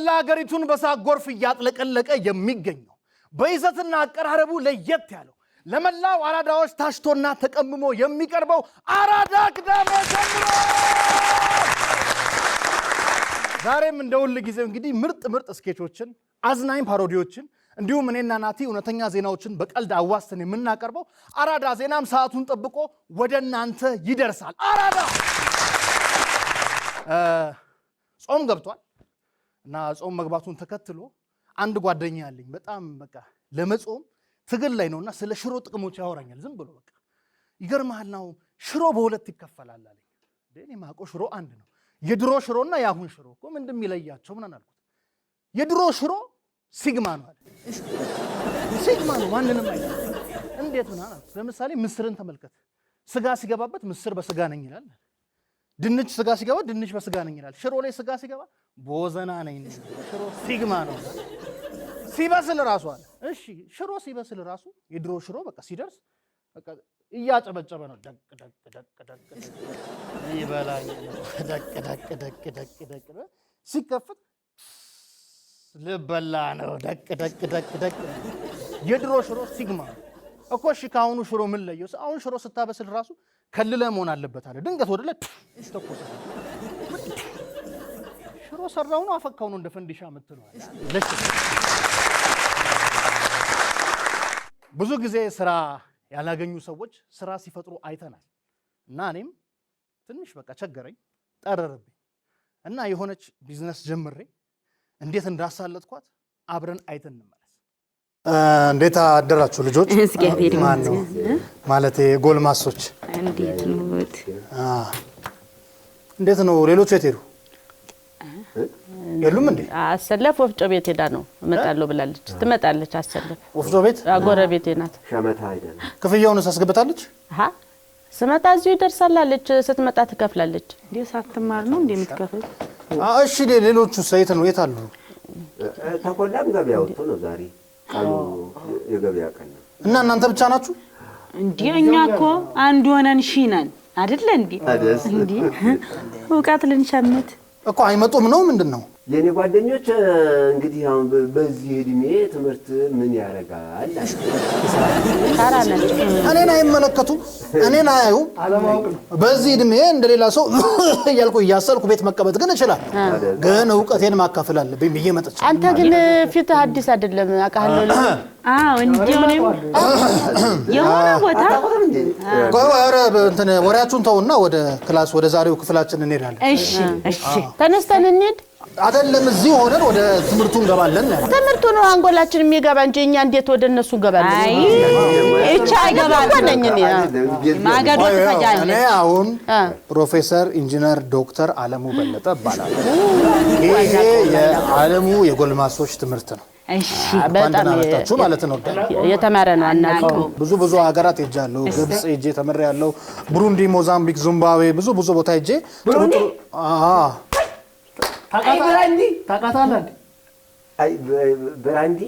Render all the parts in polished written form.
መላ ሀገሪቱን በሳቅ ጎርፍ እያጥለቀለቀ የሚገኘው በይዘትና አቀራረቡ ለየት ያለው ለመላው አራዳዎች ታሽቶና ተቀምሞ የሚቀርበው አራዳ ቅዳሜ ጀምሮ ዛሬም እንደሁሉ ጊዜው እንግዲህ ምርጥ ስኬቾችን አዝናኝ ፓሮዲዎችን እንዲሁም እኔና ናቲ እውነተኛ ዜናዎችን በቀልድ አዋስተን የምናቀርበው አራዳ ዜናም ሰዓቱን ጠብቆ ወደናንተ ይደርሳል። አራዳ ጾም ገብቷል እና ጾም መግባቱን ተከትሎ አንድ ጓደኛ ያለኝ በጣም በቃ ለመጾም ትግል ላይ ነውና ስለ ሽሮ ጥቅሞች ያወራኛል። ዝም ብሎ በቃ ይገርማል ነው ሽሮ በሁለት ይከፈላል አለኝ። እኔ ማቆ ሽሮ አንድ ነው። የድሮ ሽሮና ያሁን ሽሮ እኮ ምንድን የሚለያቸው ምን አልኩት። የድሮ ሽሮ ሲግማ ነው አለ። ሲግማ ነው ማንንም አይደለም። እንዴት ምን አለ? ለምሳሌ ምስርን ተመልከት። ስጋ ሲገባበት ምስር በስጋ ነኝ ይላል። ድንች ስጋ ሲገባ ድንች በስጋ ነኝ ይላል። ሽሮ ላይ ስጋ ሲገባ ቦዘና ነኝ። ሽሮ ሲግማ ነው። ሲበስል ራሱ አለ። እሺ ሽሮ ሲበስል ራሱ የድሮ ሽሮ በቃ ሲደርስ በቃ እያጨበጨበ ነው። ደቅ ይበላኝ ደቅ ሲከፍት ልበላ ነው። ደቅ የድሮ ሽሮ ሲግማ እኮ። እሺ ካሁኑ ሽሮ ምን ለየው? አሁን ሽሮ ስታበስል ራሱ ከልለ መሆን አለበት አለ። ድንገት ወደ ላይ ተቆሰ ሽሮ ሰራው ነው አፈካው ነው እንደ ፈንዲሻ የምትለው አለ። ብዙ ጊዜ ስራ ያላገኙ ሰዎች ስራ ሲፈጥሩ አይተናል እና እኔም ትንሽ በቃ ቸገረኝ፣ ጠረረብኝ እና የሆነች ቢዝነስ ጀምሬ እንዴት እንዳሳለጥኳት አብረን አይተን እንመለስ። እንዴት አደራችሁ ልጆች? ማን ነው ማለት ጎልማሶች? እንዴት ነው? ሌሎቹ የት ሄዱ? የሉም እንዴ? አሰለፍ ወፍጮ ቤት ሄዳ ነው እመጣለሁ ብላለች። ትመጣለች። አሰለፍ ወፍጮ ቤት ጎረቤቴ ናት። ሸመታ አይደለም። ክፍያውን አስገብታለች? አሃ ስመጣ እዚሁ ይደርሳላለች። ስትመጣ ትከፍላለች። እንዴ ሳትማር ነው እንዴ የምትከፍል? እሺ ሌሎቹ የት ነው? የት አሉ? ተቆላም ገበያ ወጥቶ ነው ዛሬ ቀኑ የገበያ ቀን ነው። እና እናንተ ብቻ ናችሁ እንዴ? እኛ እኮ አንድ ሆነን ሺነን አይደለ እንዴ? እንዴ ወቃት ልንሸምት እኮ አይመጡም ነው ምንድነው? የኔ ጓደኞች እንግዲህ አሁን በዚህ እድሜ ትምህርት ምን ያረጋል? እኔን አይመለከቱም፣ እኔን አያዩም። በዚህ እድሜ እንደሌላ ሰው እያልኩ እያሰልኩ ቤት መቀመጥ ግን እችላለሁ። ግን እውቀቴን ማካፈል አለብኝ ብዬ መጥቼ። አንተ ግን ፊትህ አዲስ አይደለም አውቃለሁ። አዎ እንዴው ነው የሆነ ቦታ ጓረ እንትን ወሬያችሁን ተውና ወደ ክላስ ወደ ዛሬው ክፍላችን እንሄዳለን። እሺ ተነስተን እንሂድ። አይደለም እዚህ ሆነን ወደ ትምህርቱ እንገባለን። ትምህርቱ ነው አንጎላችን የሚገባ እንጂ እኛ እንዴት ወደ እነሱ እንገባለን? አይ እቻ አይገባኝ እኔ ማገዶ ተፈጃለች። እኔ አሁን ፕሮፌሰር ኢንጂነር ዶክተር አለሙ በለጠ እባላለሁ። ይሄ የዓለሙ የጎልማሶች ትምህርት ነው። እሺ በጣም አመጣችሁ ማለት ነው። የተማረ ነው አናውቀው። ብዙ ሀገራት ሄጃለሁ። ግብጽ ሄጄ ተመሪያለሁ። ብሩንዲ፣ ሞዛምቢክ፣ ዚምባብዌ ብዙ ቦታ ሄጄ ታውቃታለህ? አይ ብራንዲ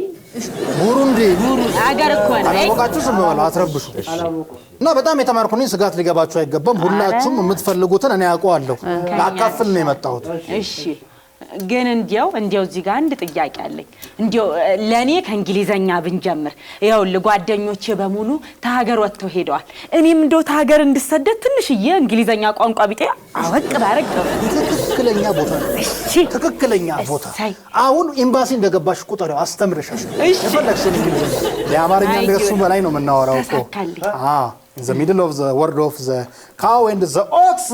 ቡሩንዲ አገር እኮ ነው። አላወቃችሁ? ዝም በሉ አትረብሹ። እና በጣም የተማርኩ ነኝ። ስጋት ሊገባችሁ አይገባም። ሁላችሁም የምትፈልጉትን እኔ አውቀዋለሁ። ላካፍል ነው የመጣሁት። እሺ ግን እንዲያው እዚህ ጋር አንድ ጥያቄ አለኝ። እንዲያው ለኔ ከእንግሊዘኛ ብንጀምር ይኸውልህ ጓደኞቼ በሙሉ ተሀገር ወጥተው ሄደዋል። እኔም እንደው ተሀገር እንድሰደድ ትንሽዬ እንግሊዘኛ ቋንቋ ቢጤ አወቅ ባረግ ትክክለኛ ቦታ ነው። ትክክለኛ ቦታ። አሁን ኤምባሲ እንደገባሽ ቁጥር አስተምርሻለሁ። የፈለግሽውን እንግሊዘኛ የአማርኛ እንደሱ በላይ ነው የምናወራው እኮ። In the middle of the word of the cow and the ox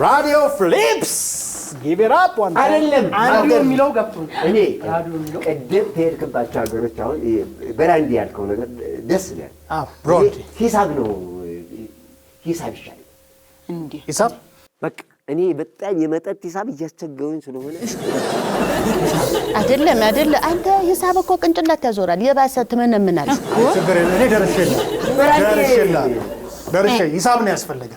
radio flips. Give it up one time. አይደለም አንዱ የሚለው ገብቶ እኔ ቀደም ተሄድክባቸው ሀገሮች አሁን ብራንዲ ያልከው ነገር ደስ ይላል። ብሮንዲ ሂሳብ ነው። ሂሳብ ይሻላል እንዴ? ሂሳብ በቃ እኔ በጣም የመጠጥ ሂሳብ እያስቸገሩኝ ስለሆነ አይደለም አንተ ሂሳብ እኮ ቅንጭላት ያዞራል። የባሰ ትመነምናል። ችግር የለም። እኔ ደርሼልሃለሁ። ደርሼ ሂሳብ ነው ያስፈልገ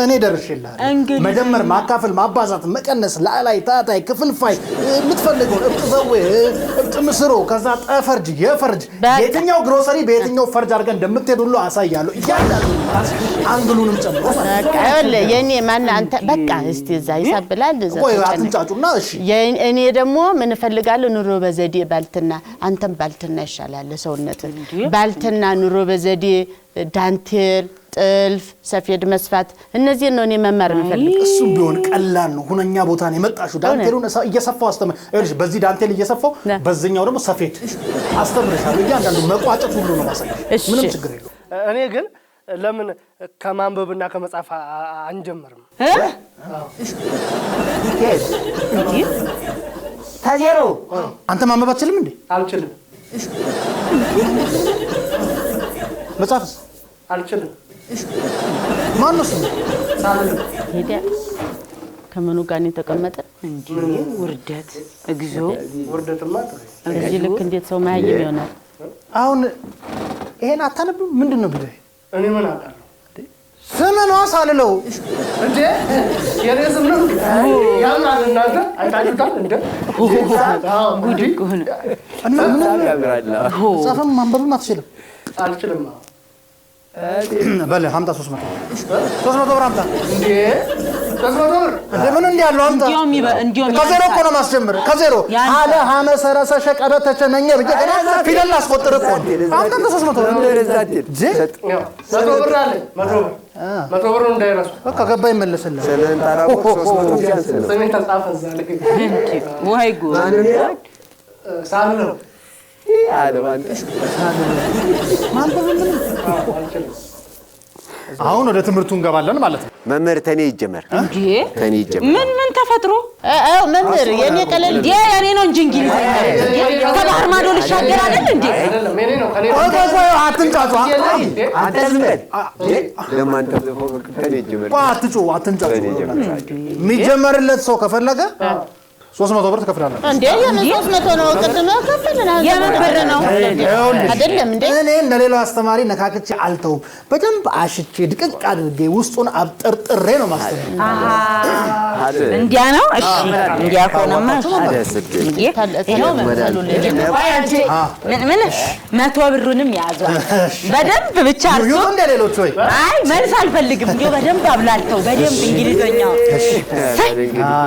እኔ ደርሼልሃለሁ መደመር ማካፈል ማባዛት መቀነስ ላይ ታታይ ክፍልፋይ የምትፈልገው እብጥ ዘዌ እብጥ ምስሮ ከዛ ጠፈርጅ የፈርጅ የትኛው ግሮሰሪ በየትኛው ፈርጅ አድርገን እንደምትሄድ ሁሉ አሳያለሁ እያንዳንዱ አንግሉንም ጨምሮ በቃ የኔ ማን አንተ በቃ እስቲ እዛ ሂሳብ ብላል እዛ ቆይ አትንጫጩና እሺ እኔ ደግሞ ምን ፈልጋለሁ ኑሮ በዘዴ ባልትና አንተም ባልትና ይሻላል ሰውነት ባልትና ኑሮ በዘዴ ዳንቴል ጥልፍ ሰፌድ መስፋት እነዚህ ነው እኔ መማር እንፈልግ እሱ ቢሆን ቀላል ነው ሁነኛ ቦታ ነው የመጣሽው ዳንቴሉን እየሰፋው አስተምር እሺ በዚህ ዳንቴል እየሰፋው በዚህኛው ደግሞ ሰፌድ አስተምርሻለሁ እያንዳንዱ መቋጨት ሁሉ ነው ማሳየሽ ምንም ችግር የለውም እኔ ግን ለምን ከማንበብና ከመጻፍ አንጀምርም ታዜሮ አንተ ማንበብ አትችልም እንዴ አልችልም መጻፍስ አልችልም ማንነው ሄዳ ከመኑ ጋር ነው ተቀመጠ እንዴ ውርደት እግዚኦ ውርደትማ እዚህ ልክ እንዴት ሰው ማይም ይሆናል አሁን ይሄን አታነብም ምንድነው ቢለይ እኔ ምን አውቃለሁ ስምን ዋሳልለው እንዴ የሬዝም ነው ያማል እናንተ አይታችሁታል እንዴ ጉድ እኮ ነው እና ምን ጻፈም ማንበብም አትችልም አልችልም በለ 50 300 ብር አምጣ እንዴ 300 ብር ለምን እንዴ ያለው አምጣ እንዲያውም ከዜሮ እኮ ነው ማስጀምር ከዜሮ አለ ሐመሰረሰ ሸቀበ ተቸነኘ በጀና ፊደል አስቆጥር እኮ አንተ 300 ብር ጄ 100 ብር አለ 100 ብር እንዳይረሱ በቃ ገባ ይመለስልህ ሰለን ታራቆ 300 ቻንስ ነው ሰሜን ተጻፈ ዘለ ወይ ጉድ ሳሉ አለባንተ ማንበብ ምን አሁን ወደ ትምርቱ እንገባለን ማለት ነው መምህር ተኔ ይጀመር እንዴ ተኔ ይጀመር ምን ተፈጥሮ መምህር የኔ ቀለል እንዴ የኔ ነው እንጂ እንግሊዘኛ ከባህር ማዶ ልሻገር አይደል እንዴ አይደለም የኔ ነው ከኔ ቆይ አትንጫጩ አትዝመድ ለማንተ ተኔ ይጀመር አትንጫጩ የሚጀመርለት ሰው ከፈለገ 300 ብር ትከፍላለህ እንዴ የምን 300 ነው ቅድም ከፈለና የምን ብር ነው አይደለም እንዴ እኔ እንደሌላው አስተማሪ ነካክቼ አልተውም በደንብ አሽቼ ድቅቅ አድርጌ ውስጡን አብጠርጥሬ ነው ማስተማር እንዲያ ነው እሺ እንዲያ ከሆነማ ምን 100 ብሩንም ያዟል በደንብ ብቻ አርሶ እንደሌሎች ወይ አይ መልስ አልፈልግም እንዴ በደንብ አብላልተው በደንብ እንግሊዘኛው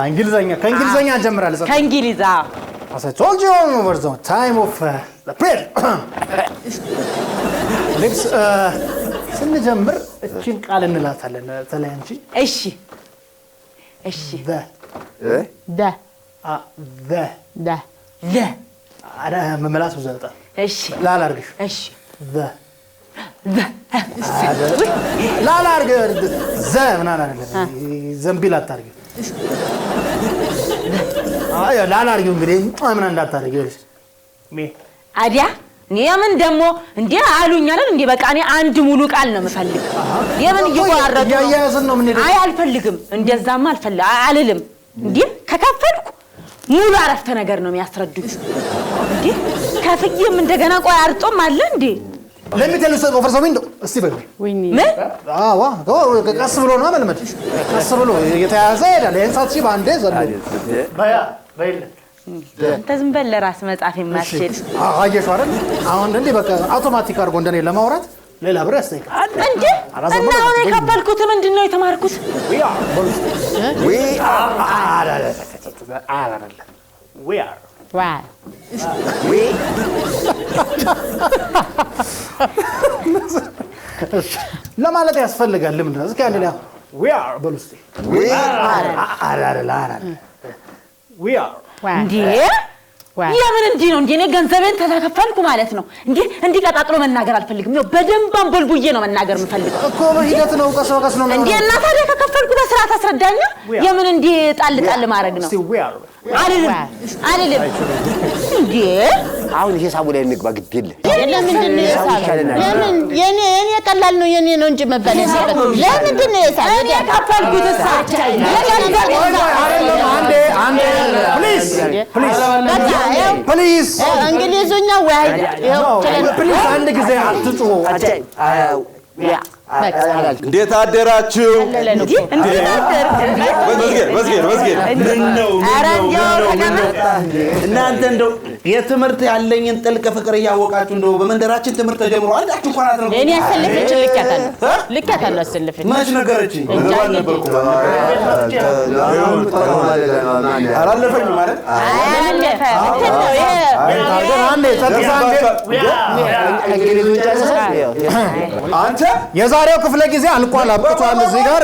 እንግሊዘኛ ከእንግሊዘኛ ጀምራለህ ከእንግሊዛ As I told you over the time of the prayer ልብስ ስንጀምር እቺን ቃል እንላታለን ተለያንቺ እሺ ደ አረ መመላስ ወዘጣ እሺ ላላርግሽ እሺ ላላርግ ምናምን አይደለም ዘምቢል አታርጊ አይ ላላርጊ እንግዲህ ምን እንዳታርጊ አዲያ የምን ደሞ እንዴ አሉኝ አይደል እንዴ በቃ እኔ አንድ ሙሉ ቃል ነው የምፈልግ የምን ይቆራረጡ ያያዝን ነው ምን አይ አልፈልግም እንደዛማ አልልም እንዴ ከከፈልኩ ሙሉ አረፍተ ነገር ነው የሚያስረዱት እንዴ ከፍዬም እንደገና ቆይ አርጦም አለ እንዴ Let me tell you something over the window. እስቲ በል ምን ዋ ቀስ ብሎ ነው መልመድ ቀስ ብሎ የተያዘ ይላል የእንሳት ሺህ ባንዴ ዘሎ በይለ አንተ ዝም በል ለራስ መጻፍ የማትችል አየሽው አይደል አሁን እንዴ በቃ አውቶማቲክ አድርጎ እንደኔ ለማውራት ሌላ ብር ያስጠይቃል እንዴ እና አሁን የከፈልኩት ምንድነው የተማርኩት we are ዋው ለማለት ያስፈልጋል ለምንድነው እስኪ አንዴ we are በሉስቲ we are እንዴ የምን እንዴ ነው እንዴ እኔ ገንዘቤን ተከፈልኩ ማለት ነው እንዴ ቀጣጥሎ መናገር አልፈልግም ነው በደንብ አንቦልቡዬ ነው መናገር የምፈልገው እኮ በሂደት ነው ቀስ በቀስ ነው እንዴ እና ታዲያ ከከፈልኩ በስርዓት አስረዳኛ የምን እንዴ ጣል ማድረግ ነው አይደለም እንዴ አሁን ሂሳቡ ላይ እንግባ ግድ የለ ለምንድን ነው የሳብ ለምን የኔ ቀላል ነው የኔ ነው እንጂ መባል ያሰበት ለምንድን ነው የሳብ እኔ ከፈልኩት ሳቻ ፕሊዝ እንግሊዝኛ ወይ ፕሊዝ አንድ ጊዜ አትጩሁ እንዴት አደራችሁ? እናንተ እንደው የትምህርት ያለኝን ጥልቅ ፍቅር እያወቃችሁ እንደው በመንደራችን ትምህርት ተጀምሮ አላችሁ እንኳን አትነግሩኝ። እኔ አሰልፈች ልካታለሁ አሰልፈች መች ነገረችኝ? አልነበርኩም አላለፈኝ ማለት አንተ የዛሬው ክፍለ ጊዜ አልቋል፣ አብቅቷል። እዚህ ጋር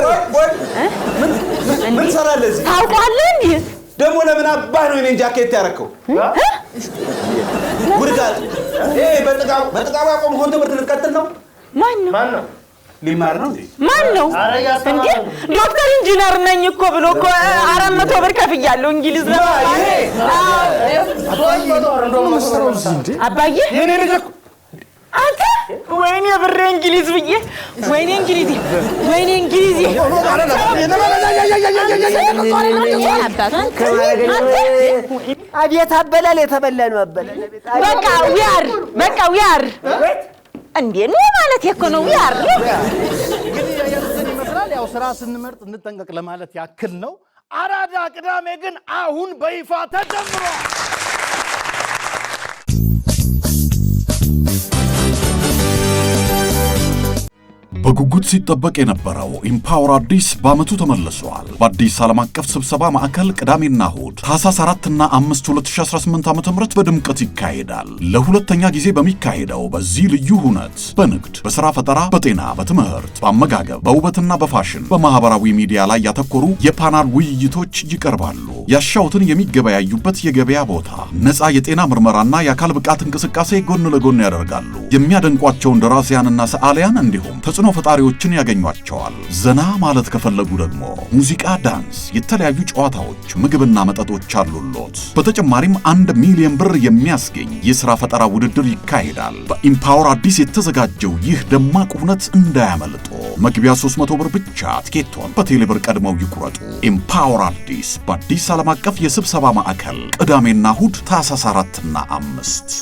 ምን ትሰራለህ እዚህ? ታውቃለህ እንዴ? ደግሞ ለምን አባህ ነው የኔን ጃኬት ያደረከው? ጉድጋድ በጥቃባ ቆምኮን ትምህርት ልትቀጥል ነው? ማን ነው? ሊማር ነው እንዴ? ማን ነው እንዴ? ዶክተር ኢንጂነር ነኝ እኮ ብሎ እኮ 400 ብር ከፍያለሁ እንግሊዝ ለማለት። አባዬ የኔ ልጅ አንተ ወይኔ ብሬ እንግሊዝ ብዬ ወይኔ እንግሊዝ አቤት አበላል የተበላ ነው አበላል። በቃ ዊያር እንዴ ነው ማለት እኮ ነው ዊያር። እንግዲህ ያያችሁትን ይመስላል። ያው ስራ ስንመርጥ እንጠንቀቅ ለማለት ያክል ነው። አራዳ ቅዳሜ ግን አሁን በይፋ ተጀምሯል። በጉጉት ሲጠበቅ የነበረው ኢምፓወር አዲስ በዓመቱ ተመልሷል። በአዲስ ዓለም አቀፍ ስብሰባ ማዕከል ቅዳሜና እሁድ ታህሳስ 4 እና 5 2018 ዓ.ም በድምቀት ይካሄዳል። ለሁለተኛ ጊዜ በሚካሄደው በዚህ ልዩ ሁነት በንግድ፣ በሥራ ፈጠራ፣ በጤና፣ በትምህርት፣ በአመጋገብ፣ በውበትና በፋሽን፣ በማህበራዊ ሚዲያ ላይ ያተኮሩ የፓናል ውይይቶች ይቀርባሉ። ያሻውትን የሚገበያዩበት የገበያ ቦታ፣ ነፃ የጤና ምርመራና የአካል ብቃት እንቅስቃሴ ጎን ለጎን ያደርጋሉ። የሚያደንቋቸውን ደራሲያንና ሰዓሊያን እንዲሁም ተጽዕኖ ፈጣሪዎችን ያገኟቸዋል። ዘና ማለት ከፈለጉ ደግሞ ሙዚቃ፣ ዳንስ፣ የተለያዩ ጨዋታዎች፣ ምግብና መጠጦች አሉሎት። በተጨማሪም 1 ሚሊዮን ብር የሚያስገኝ የሥራ ፈጠራ ውድድር ይካሄዳል። በኢምፓወር አዲስ የተዘጋጀው ይህ ደማቅ ሁነት እንዳያመልጦ። መግቢያ 300 ብር ብቻ። ትኬቶን በቴሌብር ቀድመው ይቁረጡ። ኢምፓወር አዲስ በአዲስ ዓለም አቀፍ የስብሰባ ማዕከል ቅዳሜና እሁድ ታህሳስ 4 እና 5